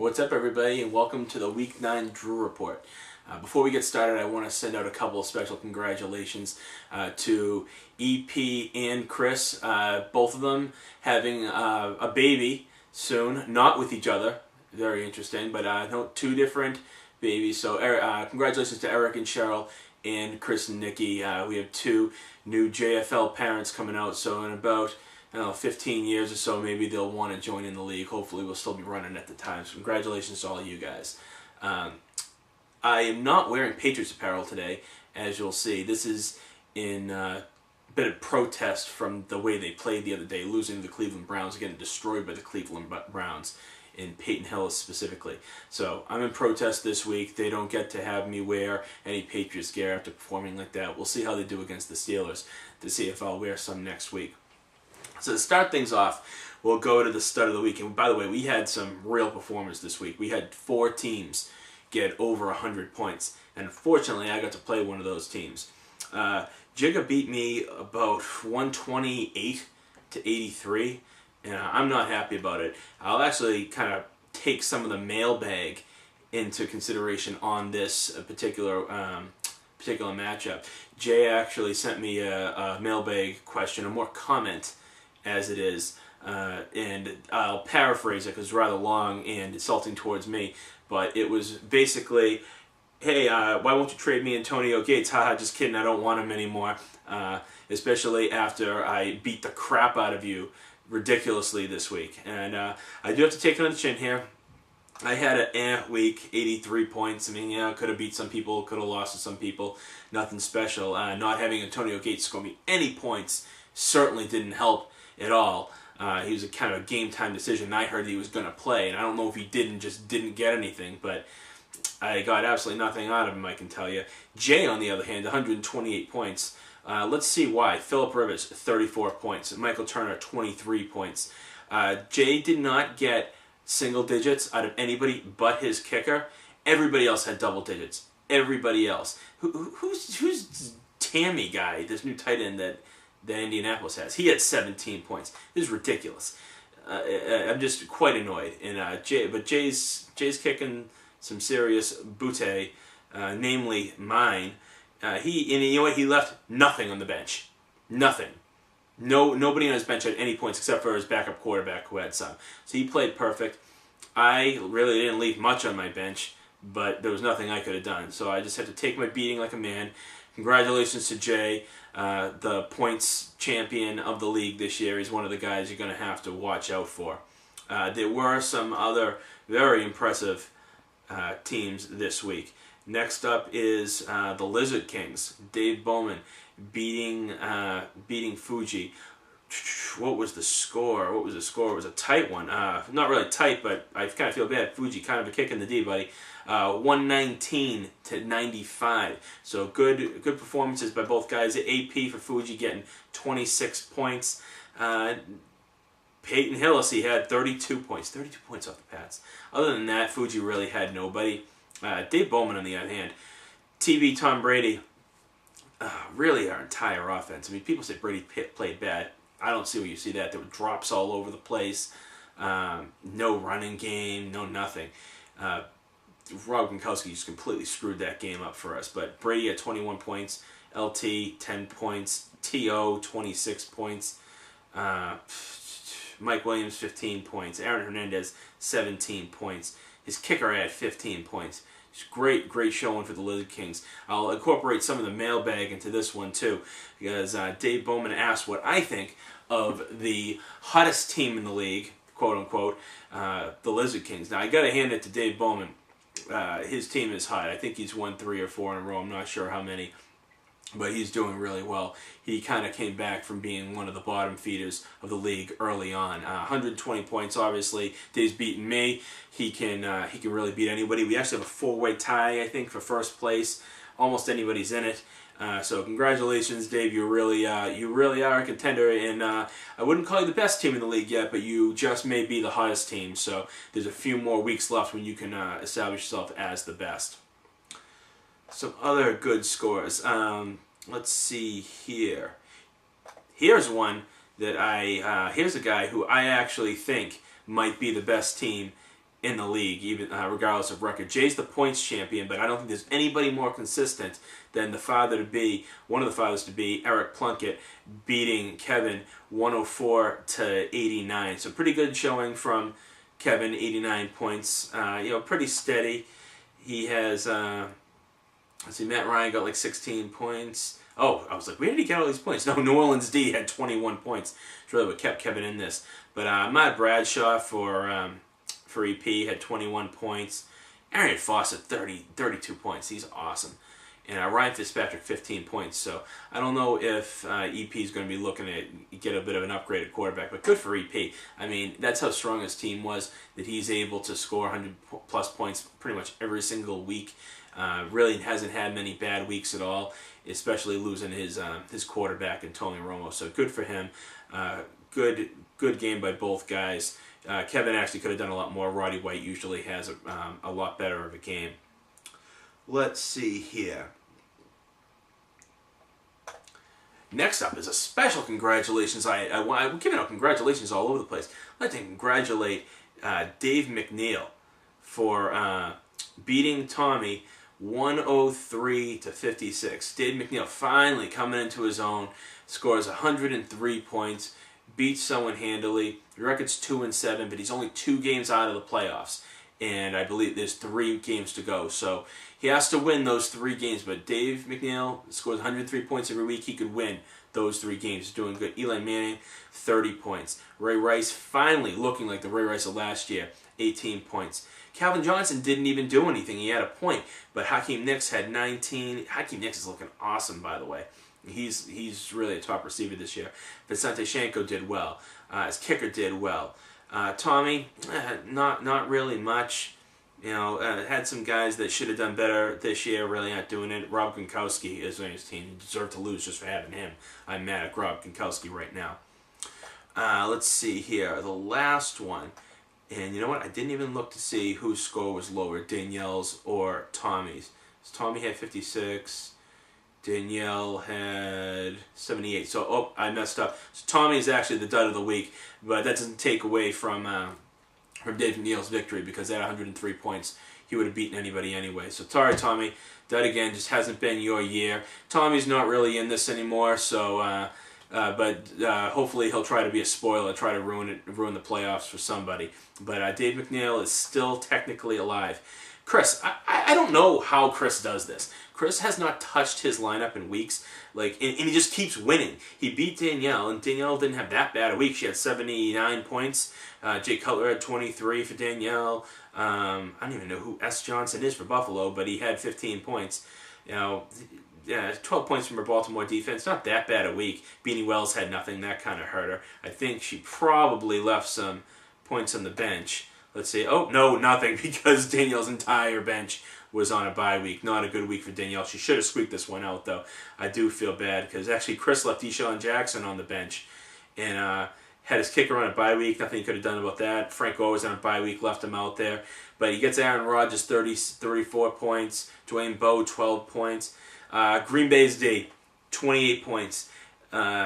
What's up, everybody, and welcome to the Week 9 Drew Report. Before we get started, I want to send out a couple of special congratulations to EP and Chris, both of them having a baby soon, not with each other. Very interesting, but no, two different babies. So congratulations to Eric and Cheryl and Chris and Nikki. We have two new JFL parents coming out, so in about 15 years or so, maybe they'll want to join in the league. Hopefully we'll still be running at the time. So congratulations to all of you guys. I am not wearing Patriots apparel today, as you'll see. This is in a bit of protest from the way they played the other day, losing to the Cleveland Browns, getting destroyed by the Cleveland Browns, in Peyton Hillis specifically. So I'm in protest this week. They don't get to have me wear any Patriots gear after performing like that. We'll see how they do against the Steelers to see if I'll wear some next week. So to start things off, we'll go to the stud of the week. And by the way, we had some real performers this week. We had 4 teams get over 100 points. And unfortunately, I got to play one of those teams. Jigga beat me about 128 to 83. And I'm not happy about it. I'll actually kind of take some of the mailbag into consideration on this particular matchup. Jay actually sent me a mailbag question, a more comment as it is, and I'll paraphrase it because it's rather long and insulting towards me, but it was basically, hey, why won't you trade me Antonio Gates? Haha, just kidding, I don't want him anymore, especially after I beat the crap out of you ridiculously this week. And I do have to take it on the chin here. I had an week, 83 points. I mean, yeah, I could have beat some people, could have lost to some people. Nothing special. Not having Antonio Gates score me any points certainly didn't help at all. He was a kind of a game time decision. I heard he was going to play, and I don't know if he just didn't get anything, but I got absolutely nothing out of him, I can tell you. Jay, on the other hand, 128 points. Let's see why. Phillip Rivers, 34 points. Michael Turner, 23 points. Jay did not get single digits out of anybody but his kicker. Everybody else had double digits. Everybody else. Who's Tammy guy, this new tight end that Indianapolis has? He had 17 points. This is ridiculous. I'm just quite annoyed. And Jay's kicking some serious bootay, namely mine. You know what? He left nothing on the bench. Nothing. Nobody on his bench had any points except for his backup quarterback who had some. So he played perfect. I really didn't leave much on my bench, but there was nothing I could have done. So I just had to take my beating like a man. Congratulations to Jay, the points champion of the league this year. He's one of the guys you're going to have to watch out for. There were some other very impressive teams this week. Next up is the Lizard Kings. Dave Bowman beating Fuji. What was the score? It was a tight one. Not really tight, but I kind of feel bad. Fuji, kind of a kick in the D, buddy. 119 to 95. So good performances by both guys. AP for Fuji getting 26 points. Peyton Hillis, he had 32 points. 32 points off the Pats. Other than that, Fuji really had nobody. Dave Bowman, on the other hand, TV Tom Brady, really our entire offense. I mean, people say Brady played bad. I don't see where you see that. There were drops all over the place. No running game, no nothing. Rob Gronkowski just completely screwed that game up for us. But Brady had 21 points, LT 10 points, TO 26 points, Mike Williams 15 points, Aaron Hernandez 17 points. His kicker had 15 points. It's great showing for the Lizard Kings. I'll incorporate some of the mailbag into this one too, because Dave Bowman asked what I think of the hottest team in the league, quote unquote, the Lizard Kings. Now I got to hand it to Dave Bowman. His team is hot. I think he's won 3 or 4 in a row. I'm not sure how many, but he's doing really well. He kind of came back from being one of the bottom feeders of the league early on. 120 points, obviously. Dave's beating me. He can really beat anybody. We actually have a 4-way tie, I think, for first place. Almost anybody's in it. So congratulations, Dave. You really are a contender, and I wouldn't call you the best team in the league yet, but you just may be the hottest team. So there's a few more weeks left when you can establish yourself as the best. Some other good scores. Let's see here. Here's one that here's a guy who I actually think might be the best team in the league, even regardless of record. Jay's the points champion, but I don't think there's anybody more consistent than the father-to-be, one of the fathers-to-be, Eric Plunkett, beating Kevin 104-89. So pretty good showing from Kevin, 89 points. Pretty steady. He has, let's see, Matt Ryan got like 16 points. Oh, I was like, where did he get all these points? No, New Orleans D had 21 points. It's really what kept Kevin in this. But Matt Bradshaw for EP had 21 points. Arian Foster, 32 points. He's awesome. And Ryan Fitzpatrick, 15 points. So I don't know if EP is going to be looking to get a bit of an upgraded quarterback, but good for EP. I mean, that's how strong his team was, that he's able to score 100-plus points pretty much every single week. Really hasn't had many bad weeks at all, especially losing his quarterback in Tony Romo. So good for him. Good game by both guys. Kevin actually could have done a lot more. Roddy White usually has a lot better of a game. Let's see here. Next up is a special congratulations. I'm giving out congratulations all over the place. I'd like to congratulate Dave McNeil for beating Tommy 103-56. Dave McNeil finally coming into his own, scores 103 points, beats someone handily. The record's 2-7, but he's only 2 games out of the playoffs. And I believe there's 3 games to go. So he has to win those 3 games. But Dave McNeil scores 103 points every week. He could win those 3 games. Doing good. Eli Manning, 30 points. Ray Rice finally looking like the Ray Rice of last year, 18 points. Calvin Johnson didn't even do anything. He had a point. But Hakeem Nicks had 19. Hakeem Nicks is looking awesome, by the way. He's really a top receiver this year. Vicente Shanko did well. His kicker did well. Tommy, not really much. Had some guys that should have done better this year, really not doing it. Rob Gronkowski is on his team. He deserved to lose just for having him. I'm mad at Rob Gronkowski right now. Let's see here. The last one. And you know what? I didn't even look to see whose score was lower, Danielle's or Tommy's. So Tommy had 56. Danielle had 78. So, I messed up. So Tommy is actually the dud of the week, but that doesn't take away from Dave McNeil's victory, because at 103 points, he would have beaten anybody anyway. So, sorry, Tommy. Dud again, just hasn't been your year. Tommy's not really in this anymore, so, but hopefully he'll try to be a spoiler, try to ruin the playoffs for somebody. But Dave McNeil is still technically alive. Chris, I don't know how Chris does this. Chris has not touched his lineup in weeks, and he just keeps winning. He beat Danielle, and Danielle didn't have that bad a week. She had 79 points. Jake Cutler had 23 for Danielle. I don't even know who S. Johnson is for Buffalo, but he had 15 points. 12 points from her Baltimore defense. Not that bad a week. Beanie Wells had nothing. That kind of hurt her. I think she probably left some points on the bench. Let's see. Oh, no, nothing, because Danielle's entire bench was on a bye week. Not a good week for Danielle. She should have squeaked this one out, though. I do feel bad, because actually Chris left Deshaun Jackson on the bench and had his kicker on a bye week. Nothing he could have done about that. Frank Gore was on a bye week, left him out there. But he gets Aaron Rodgers, 34 points. Dwayne Bowe, 12 points. Green Bay's D, 28 points.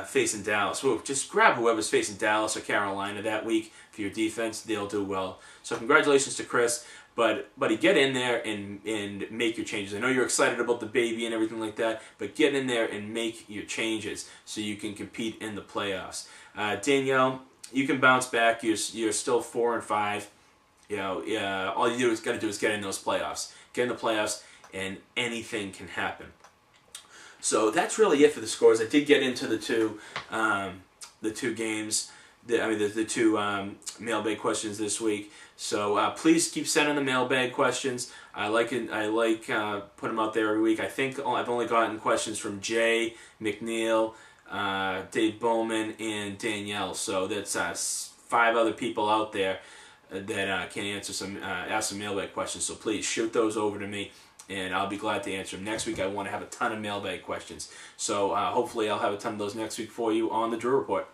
Facing Dallas. Whoa, just grab whoever's facing Dallas or Carolina that week for your defense. They'll do well. So congratulations to Chris. But get in there and make your changes. I know you're excited about the baby and everything like that, but get in there and make your changes so you can compete in the playoffs. Danielle, you can bounce back. You're still 4-5. All you got to do is get in those playoffs. Get in the playoffs, and anything can happen. So that's really it for the scores. I did get into the two games. The two mailbag questions this week. So please keep sending the mailbag questions. I like it. I like put them out there every week. I think I've only gotten questions from Jay, McNeil, Dave Bowman, and Danielle. So that's 5 other people out there that can answer ask some mailbag questions. So please shoot those over to me, and I'll be glad to answer them. Next week I want to have a ton of mailbag questions. So hopefully I'll have a ton of those next week for you on the Drew Report.